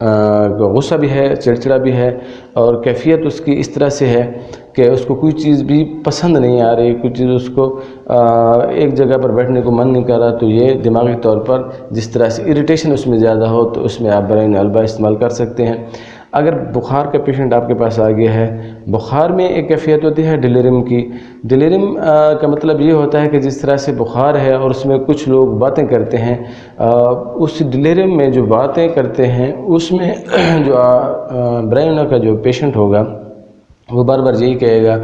غصہ بھی ہے، چڑچڑا بھی ہے، اور کیفیت اس کی اس طرح سے ہے کہ اس کو کوئی چیز بھی پسند نہیں آ رہی، کوئی چیز اس کو ایک جگہ پر بیٹھنے کو من نہیں کر رہا، تو یہ دماغی طور پر جس طرح سے اریٹیشن اس میں زیادہ ہو تو اس میں آپ برائن البا استعمال کر سکتے ہیں۔ اگر بخار کا پیشنٹ آپ کے پاس آ گیا ہے، بخار میں ایک کیفیت ہوتی ہے ڈیلیریم کی۔ ڈیلیریم کا مطلب یہ ہوتا ہے کہ جس طرح سے بخار ہے اور اس میں کچھ لوگ باتیں کرتے ہیں، اس ڈیلیریم میں جو باتیں کرتے ہیں اس میں جو برائن کا جو پیشنٹ ہوگا وہ بار بار یہی کہے گا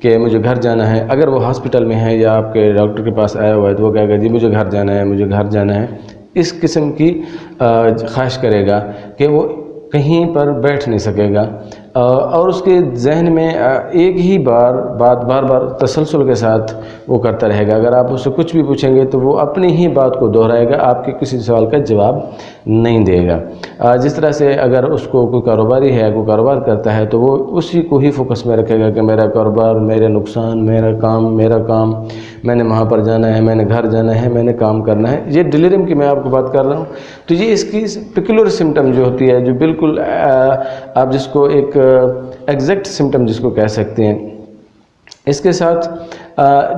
کہ مجھے گھر جانا ہے۔ اگر وہ ہاسپٹل میں ہے یا آپ کے ڈاکٹر کے پاس آیا ہوا ہے تو وہ کہے گا جی مجھے گھر جانا ہے، مجھے گھر جانا ہے۔ اس قسم کی خواہش کرے گا کہ وہ کہیں پر بیٹھ نہیں سکے گا، اور اس کے ذہن میں ایک ہی بات بار بار تسلسل کے ساتھ وہ کرتا رہے گا۔ اگر آپ اس سے کچھ بھی پوچھیں گے تو وہ اپنی ہی بات کو دہرائے گا، آپ کے کسی سوال کا جواب نہیں دے گا۔ جس طرح سے اگر اس کو کوئی کاروباری ہے، کوئی کاروبار کرتا ہے تو وہ اسی کو ہی فوکس میں رکھے گا کہ میرا کاروبار، میرا نقصان، میرا کام، میں نے وہاں پر جانا ہے، میں نے گھر جانا ہے، میں نے کام کرنا ہے۔ یہ ڈیلیریم کی میں آپ کو بات کر رہا ہوں۔ تو یہ اس کی پیکولر سمٹم جو ہوتی ہے، جو بالکل آپ جس کو ایک ایگزیکٹ سمٹم جس کو کہہ سکتے ہیں، اس کے ساتھ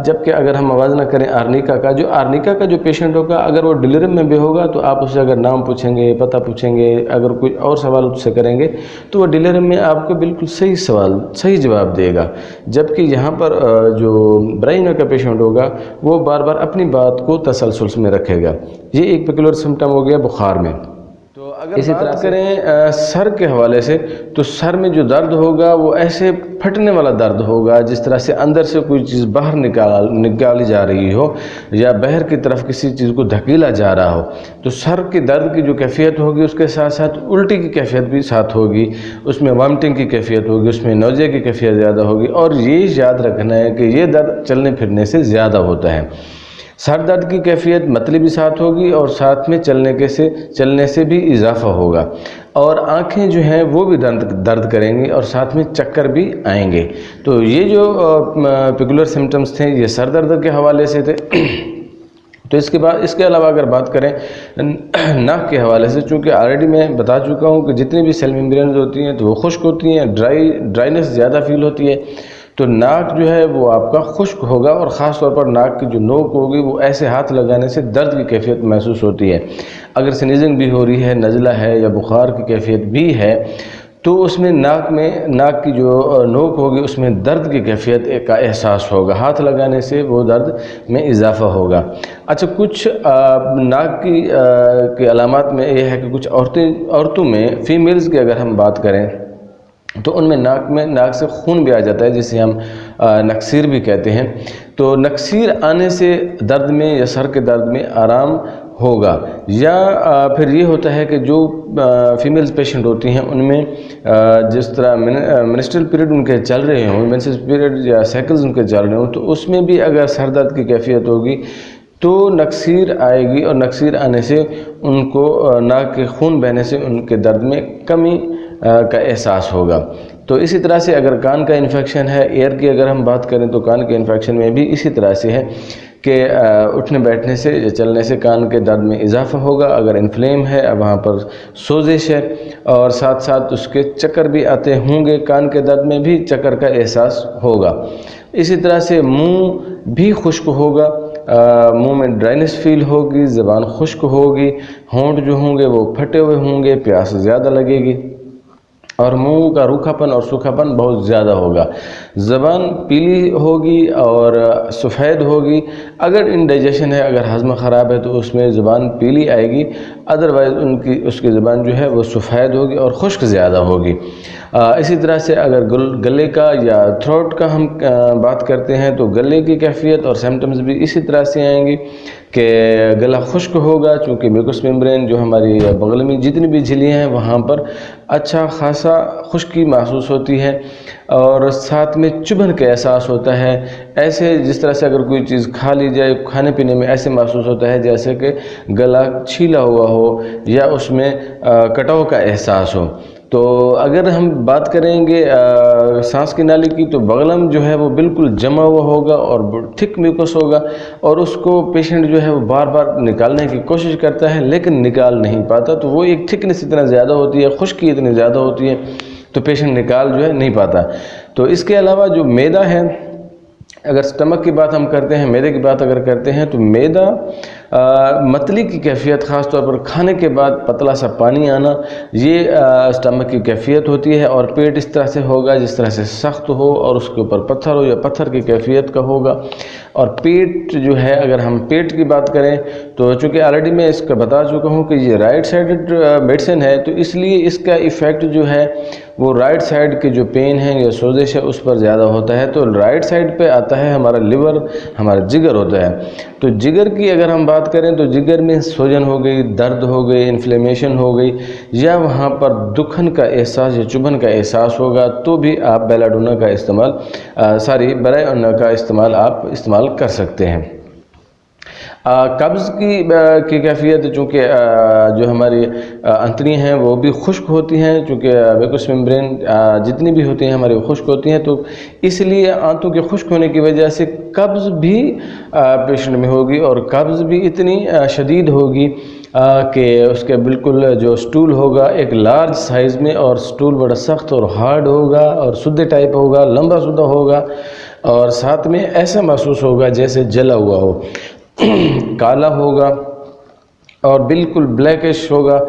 جبکہ اگر ہم موازنہ کریں آرنیکا کا، جو آرنیکا کا جو پیشنٹ ہوگا اگر وہ ڈیلیریم میں بھی ہوگا تو آپ اس سے اگر نام پوچھیں گے، پتہ پوچھیں گے، اگر کوئی اور سوال اس سے کریں گے تو وہ ڈیلیریم میں آپ کو بالکل صحیح جواب دے گا۔ جبکہ یہاں پر جو برائن کا پیشنٹ ہوگا وہ بار بار اپنی بات کو تسلسل میں رکھے گا۔ یہ ایک پیکولر سمٹم ہو گیا بخار میں۔ تو اگر اسی طرح کریں سر کے حوالے سے، تو سر میں جو درد ہوگا وہ ایسے پھٹنے والا درد ہوگا جس طرح سے اندر سے کوئی چیز باہر نکالی جا رہی ہو یا باہر کی طرف کسی چیز کو دھکیلا جا رہا ہو۔ تو سر کے درد کی جو کیفیت ہوگی اس کے ساتھ ساتھ الٹی کی کیفیت بھی ساتھ ہوگی، اس میں وامٹنگ کی کیفیت ہوگی، اس میں نوزے کی کیفیت زیادہ ہوگی، اور یہ یاد رکھنا ہے کہ یہ درد چلنے پھرنے سے زیادہ ہوتا ہے۔ سر درد کی کیفیت متلی بھی ساتھ ہوگی اور ساتھ میں چلنے سے بھی اضافہ ہوگا، اور آنکھیں جو ہیں وہ بھی درد کریں گی اور ساتھ میں چکر بھی آئیں گے۔ تو یہ جو پیکولر سمٹمز تھے یہ سر درد کے حوالے سے تھے۔ تو اس کے علاوہ اگر بات کریں ناک کے حوالے سے، چونکہ آلریڈی میں بتا چکا ہوں کہ جتنی بھی سیل میمبرینز ہوتی ہیں تو وہ خشک ہوتی ہیں، ڈرائینس زیادہ فیل ہوتی ہے، تو ناک جو ہے وہ آپ کا خشک ہوگا، اور خاص طور پر ناک کی جو نوک ہوگی وہ ایسے ہاتھ لگانے سے درد کی کیفیت محسوس ہوتی ہے۔ اگر سنیزنگ بھی ہو رہی ہے، نزلہ ہے یا بخار کی کیفیت بھی ہے تو اس میں ناک کی جو نوک ہوگی اس میں درد کی کیفیت کا احساس ہوگا، ہاتھ لگانے سے وہ درد میں اضافہ ہوگا۔ اچھا، کچھ ناک کی علامات میں یہ ہے کہ کچھ عورتوں میں، فیمیلز کی اگر ہم بات کریں تو ان میں ناک سے خون بھی آ جاتا ہے، جسے ہم نکسیر بھی کہتے ہیں۔ تو نکسیر آنے سے درد میں یا سر کے درد میں آرام ہوگا، یا پھر یہ ہوتا ہے کہ جو فیمیلز پیشنٹ ہوتی ہیں ان میں جس طرح منسٹرل پیریڈ ان کے چل رہے ہوں، مینسس پیریڈ یا سائیکلز ان کے چل رہے ہوں، تو اس میں بھی اگر سر درد کی کیفیت ہوگی تو نکسیر آئے گی، اور نکسیر آنے سے ان کو ناک کے خون بہنے سے ان کے درد میں کمی کا احساس ہوگا۔ تو اسی طرح سے اگر کان کا انفیکشن ہے، ایئر کی اگر ہم بات کریں تو کان کے انفیکشن میں بھی اسی طرح سے ہے کہ اٹھنے بیٹھنے سے یا چلنے سے کان کے درد میں اضافہ ہوگا۔ اگر انفلیم ہے، وہاں پر سوزش ہے، اور ساتھ ساتھ اس کے چکر بھی آتے ہوں گے، کان کے درد میں بھی چکر کا احساس ہوگا۔ اسی طرح سے منہ بھی خشک ہوگا، منہ میں ڈرائنس فیل ہوگی، زبان خشک ہوگی، ہونٹ جو ہوں گے وہ پھٹے ہوئے ہوں گے، پیاس زیادہ لگے گی، اور منہ کا روکھاپن اور سوکھاپن بہت زیادہ ہوگا۔ زبان پیلی ہوگی اور سفید ہوگی۔ اگر انڈائجیشن ہے، اگر ہضم خراب ہے تو اس میں زبان پیلی آئے گی، ادروائز اس کی زبان جو ہے وہ سفید ہوگی اور خشک زیادہ ہوگی۔ اسی طرح سے اگر گلے کا یا تھروٹ کا ہم بات کرتے ہیں تو گلے کی کیفیت اور سمٹمز بھی اسی طرح سے آئیں گی کہ گلا خشک ہوگا، چونکہ میوکس میمبرین جو ہماری بغل میں جتنی بھی جھلیاں ہیں وہاں پر اچھا خاصا خشکی محسوس ہوتی ہے، اور ساتھ میں چبھن کا احساس ہوتا ہے۔ ایسے جس طرح سے اگر کوئی چیز کھا لی جائے، کھانے پینے میں ایسے محسوس ہوتا ہے جیسے کہ گلا چھیلا ہوا ہو یا اس میں کٹاؤ کا احساس ہو۔ تو اگر ہم بات کریں گے سانس کی نالی کی، تو بغلم جو ہے وہ بالکل جمع ہوا ہوگا اور تھک میوکس ہوگا، اور اس کو پیشنٹ جو ہے وہ بار بار نکالنے کی کوشش کرتا ہے لیکن نکال نہیں پاتا، تو وہ ایک تھکنس اتنا زیادہ ہوتی ہے، خشکی اتنی زیادہ ہوتی ہے، تو پیشنٹ نکال جو ہے نہیں پاتا۔ تو اس کے علاوہ جو معدہ ہے، اگر سٹمک کی بات ہم کرتے ہیں، معدے کی بات اگر کرتے ہیں، تو معدہ متلی کی کیفیت، خاص طور پر کھانے کے بعد پتلا سا پانی آنا، یہ سٹمک کی کیفیت ہوتی ہے، اور پیٹ اس طرح سے ہوگا جس طرح سے سخت ہو اور اس کے اوپر پتھر ہو یا پتھر کی کیفیت کا ہوگا۔ اور پیٹ جو ہے، اگر ہم پیٹ کی بات کریں تو چونکہ آلریڈی میں اس کا بتا چکا ہوں کہ یہ رائٹ سائڈڈ میڈیسن ہے، تو اس لیے اس کا ایفیکٹ جو ہے وہ رائٹ سائڈ کے جو پین ہے یا سوزش ہے اس پر زیادہ ہوتا ہے۔ تو رائٹ سائڈ پہ آتا ہے ہمارا لیور، ہمارا جگر ہوتا ہے۔ تو جگر کی اگر ہم بات کریں تو جگر میں سوجن ہو گئی، درد ہو گئی، انفلیمیشن ہو گئی، یا وہاں پر دکھن کا احساس یا چبھن کا احساس ہوگا، تو بھی آپ بیلاڈونا کا استعمال برائے کا استعمال کر سکتے ہیں۔ قبض کی کیفیت، چونکہ جو ہماری انتڑیاں ہیں وہ بھی خشک ہوتی ہیں، چونکہ ویکوس ممبرین جتنی بھی ہوتی ہیں ہماری خشک ہوتی ہیں، تو اس لیے آنتوں کے خشک ہونے کی وجہ سے قبض بھی پیشنٹ میں ہوگی، اور قبض بھی اتنی شدید ہوگی کہ اس کے بالکل جو سٹول ہوگا ایک لارج سائز میں، اور سٹول بڑا سخت اور ہارڈ ہوگا اور سدے ٹائپ ہوگا، لمبا سدہ ہوگا، اور ساتھ میں ایسا محسوس ہوگا جیسے جلا ہوا ہو، کالا ہوگا اور بالکل بلیکش ہوگا،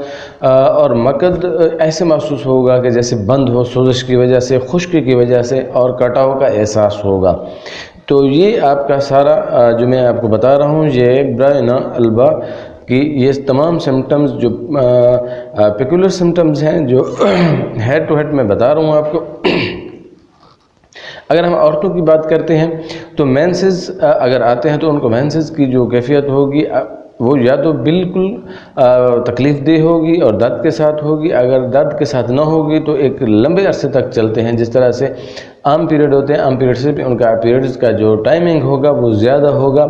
اور مقد ایسے محسوس ہوگا کہ جیسے بند ہو، سوزش کی وجہ سے، خشکی کی وجہ سے، اور کٹاؤ کا احساس ہوگا۔ تو یہ آپ کا سارا جو میں آپ کو بتا رہا ہوں، یہ برائنا البا کی یہ تمام سمٹمز جو پیکولر سمٹمز ہیں جو ہیڈ ٹو ہیڈ میں بتا رہا ہوں آپ کو۔ اگر ہم عورتوں کی بات کرتے ہیں تو مینسز اگر آتے ہیں تو ان کو مینسز کی جو کیفیت ہوگی وہ یا تو بالکل تکلیف دہ ہوگی اور درد کے ساتھ ہوگی، اگر درد کے ساتھ نہ ہوگی تو ایک لمبے عرصے تک چلتے ہیں، جس طرح سے عام پیریڈ ہوتے ہیں، عام پیریڈ سے بھی ان کا پیریڈز کا جو ٹائمنگ ہوگا وہ زیادہ ہوگا،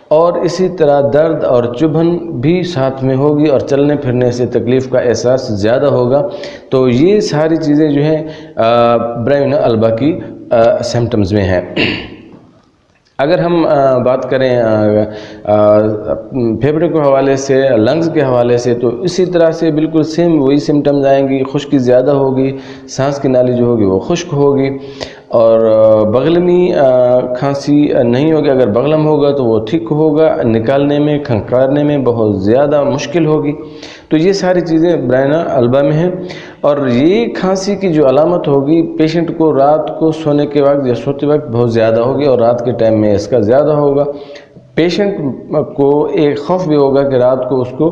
اور اسی طرح درد اور چبھن بھی ساتھ میں ہوگی، اور چلنے پھرنے سے تکلیف کا احساس زیادہ ہوگا۔ تو یہ ساری چیزیں جو ہیں برائنا البا کی سمٹمز میں ہیں۔ اگر ہم بات کریں پھیپھڑے کے حوالے سے، لنگز کے حوالے سے، تو اسی طرح سے بالکل سیم وہی سمٹمز آئیں گی، خشکی زیادہ ہوگی، سانس کی نالی جو ہوگی وہ خشک ہوگی، اور بغلمی کھانسی نہیں ہوگی، اگر بغلم ہوگا تو وہ ٹھیک ہوگا، نکالنے میں، کھنکارنے میں بہت زیادہ مشکل ہوگی۔ تو یہ ساری چیزیں برائنا البا میں ہیں، اور یہ کھانسی کی جو علامت ہوگی پیشنٹ کو رات کو سونے کے وقت یا سوتے وقت بہت زیادہ ہوگی، اور رات کے ٹائم میں اس کا زیادہ ہوگا۔ پیشنٹ کو ایک خوف بھی ہوگا کہ رات کو اس کو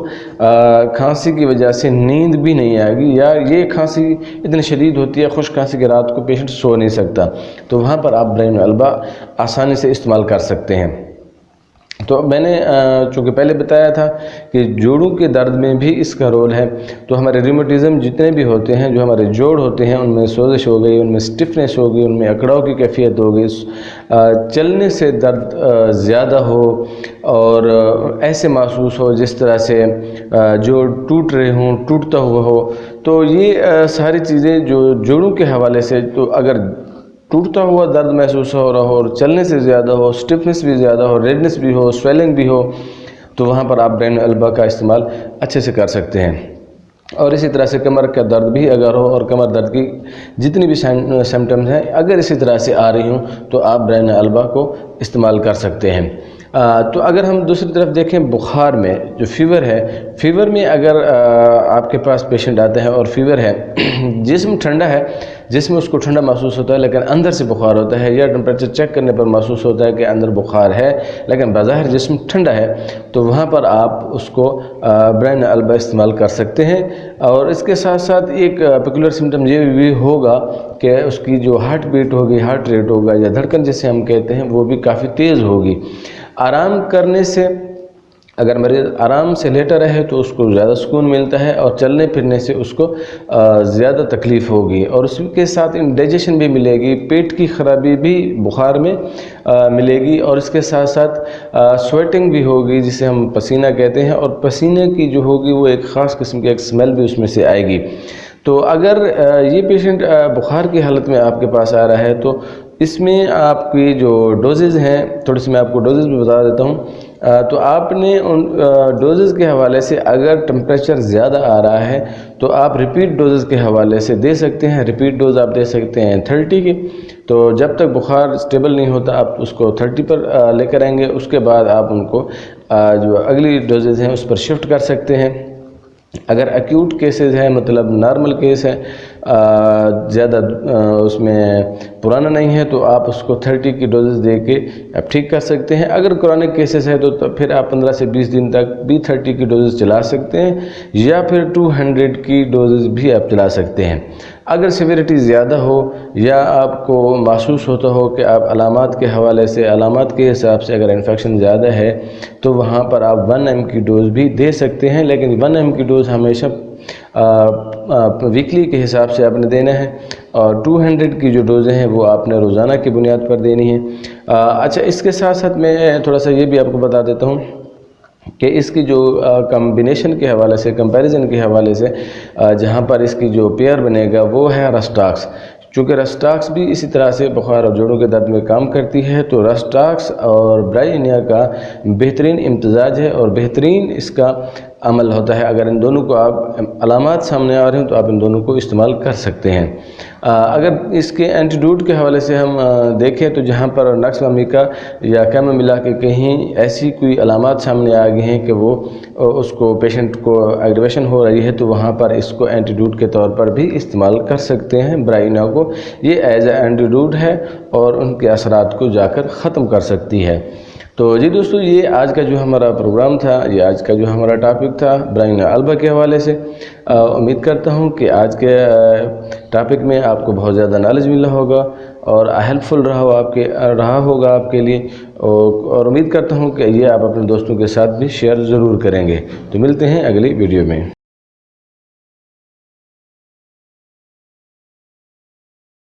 کھانسی کی وجہ سے نیند بھی نہیں آئے گی، یا یہ کھانسی اتنی شدید ہوتی ہے، خشک کھانسی کے رات کو پیشنٹ سو نہیں سکتا، تو وہاں پر آپ برائنا البا آسانی سے استعمال کر سکتے ہیں۔ تو میں نے چونکہ پہلے بتایا تھا کہ جوڑوں کے درد میں بھی اس کا رول ہے، تو ہمارے ریومیٹزم جتنے بھی ہوتے ہیں، جو ہمارے جوڑ ہوتے ہیں، ان میں سوزش ہو گئی، ان میں سٹفنس ہو گئی، ان میں اکڑاؤ کی کیفیت ہو گئی، چلنے سے درد زیادہ ہو، اور ایسے محسوس ہو جس طرح سے جوڑ ٹوٹ رہے ہوں، ٹوٹتا ہوا ہو، تو یہ ساری چیزیں جو جوڑوں کے حوالے سے، تو اگر ٹوٹتا ہوا درد محسوس ہو رہا ہو اور چلنے سے زیادہ ہو، سٹفنس بھی زیادہ ہو، ریڈنس بھی ہو، سویلنگ بھی ہو، تو وہاں پر آپ برائنا البا کا استعمال اچھے سے کر سکتے ہیں۔ اور اسی طرح سے کمر کا درد بھی اگر ہو، اور کمر درد کی جتنی بھی سمٹمز ہیں اگر اسی طرح سے آ رہی ہوں، تو آپ برائنا البا کو استعمال کر سکتے ہیں۔ تو اگر ہم دوسری طرف دیکھیں بخار میں جو فیور ہے، فیور میں اگر آپ کے پاس پیشنٹ آتا ہے اور فیور ہے، جسم ٹھنڈا ہے، جسم اس کو ٹھنڈا محسوس ہوتا ہے لیکن اندر سے بخار ہوتا ہے، یا ٹمپریچر چیک کرنے پر محسوس ہوتا ہے کہ اندر بخار ہے لیکن بظاہر جسم ٹھنڈا ہے، تو وہاں پر آپ اس کو برائنا البا استعمال کر سکتے ہیں۔ اور اس کے ساتھ ساتھ ایک پیکولر سمٹم یہ بھی ہوگا کہ اس کی جو ہارٹ بیٹ ہوگی، ہارٹ ریٹ ہوگا یا دھڑکن جسے ہم کہتے ہیں، وہ بھی کافی تیز ہوگی۔ آرام کرنے سے، اگر مریض آرام سے لیٹا رہے تو اس کو زیادہ سکون ملتا ہے، اور چلنے پھرنے سے اس کو زیادہ تکلیف ہوگی، اور اس کے ساتھ انڈائجیشن بھی ملے گی، پیٹ کی خرابی بھی بخار میں ملے گی، اور اس کے ساتھ ساتھ سویٹنگ بھی ہوگی جسے ہم پسینہ کہتے ہیں، اور پسینے کی جو ہوگی وہ ایک خاص قسم کی ایک سمیل بھی اس میں سے آئے گی۔ تو اگر یہ پیشنٹ بخار کی حالت میں آپ کے پاس آ رہا ہے تو اس میں آپ کی جو ڈوزز ہیں، تھوڑی سی میں آپ کو ڈوزز بھی بتا دیتا ہوں. تو آپ نے ان ڈوزز کے حوالے سے اگر ٹمپریچر زیادہ آ رہا ہے تو آپ ریپیٹ ڈوزز کے حوالے سے دے سکتے ہیں. ریپیٹ ڈوز آپ دے سکتے ہیں 30 کی. تو جب تک بخار سٹیبل نہیں ہوتا آپ اس کو 30 پر لے کر آئیں گے. اس کے بعد آپ ان کو جو اگلی ڈوزز ہیں اس پر شفٹ کر سکتے ہیں. اگر ایکیوٹ کیسز ہیں، مطلب نارمل کیس ہے، زیادہ اس میں پرانا نہیں ہے، تو آپ اس کو 30 کی ڈوزز دے کے آپ ٹھیک کر سکتے ہیں. اگر کرونک کیسز ہے تو پھر آپ 15 سے 20 دن تک بھی 30 کی ڈوزز چلا سکتے ہیں، یا پھر 200 کی ڈوزز بھی آپ چلا سکتے ہیں. اگر سیویریٹی زیادہ ہو یا آپ کو محسوس ہوتا ہو کہ آپ علامات کے حوالے سے، علامات کے حساب سے اگر انفیکشن زیادہ ہے تو وہاں پر آپ 1 mg کی ڈوز بھی دے سکتے ہیں. لیکن 1 mg کی ڈوز ہمیشہ ویکلی کے حساب سے آپ نے دینا ہے، اور 200 کی جو ڈوزیں ہیں وہ آپ نے روزانہ کی بنیاد پر دینی ہے. اچھا، اس کے ساتھ ساتھ میں تھوڑا سا یہ بھی آپ کو بتا دیتا ہوں کہ اس کی جو کمبینیشن کے حوالے سے، کمپیریزن کے حوالے سے جہاں پر اس کی جو پیئر بنے گا وہ ہے رسٹاکس. چونکہ رسٹاکس بھی اسی طرح سے بخار اور جوڑوں کے درد میں کام کرتی ہے، تو رسٹاکس اور برائینیا کا بہترین امتزاج ہے اور بہترین اس کا عمل ہوتا ہے. اگر ان دونوں کو آپ علامات سامنے آ رہے ہیں تو آپ ان دونوں کو استعمال کر سکتے ہیں. اگر اس کے اینٹیڈوٹ کے حوالے سے ہم دیکھیں تو جہاں پر نقص میکا یا کیمومیلا کے کہیں ایسی کوئی علامات سامنے آ گئی ہیں کہ وہ اس کو پیشنٹ کو ایگریویشن ہو رہی ہے، تو وہاں پر اس کو اینٹیڈوٹ کے طور پر بھی استعمال کر سکتے ہیں. برائینیا کو یہ ایز اے اینٹیڈوٹ ہے اور ان کے اثرات کو جا کر ختم کر سکتی ہے. تو جی دوستو، یہ آج کا جو ہمارا پروگرام تھا، یہ آج کا جو ہمارا ٹاپک تھا برائینیا البا کے حوالے سے. امید کرتا ہوں کہ آج کے ٹاپک میں آپ کو بہت زیادہ نالج ملا ہوگا اور ہیلپ فل رہا ہوگا آپ کے لیے، اور امید کرتا ہوں کہ یہ آپ اپنے دوستوں کے ساتھ بھی شیئر ضرور کریں گے. تو ملتے ہیں اگلی ویڈیو میں.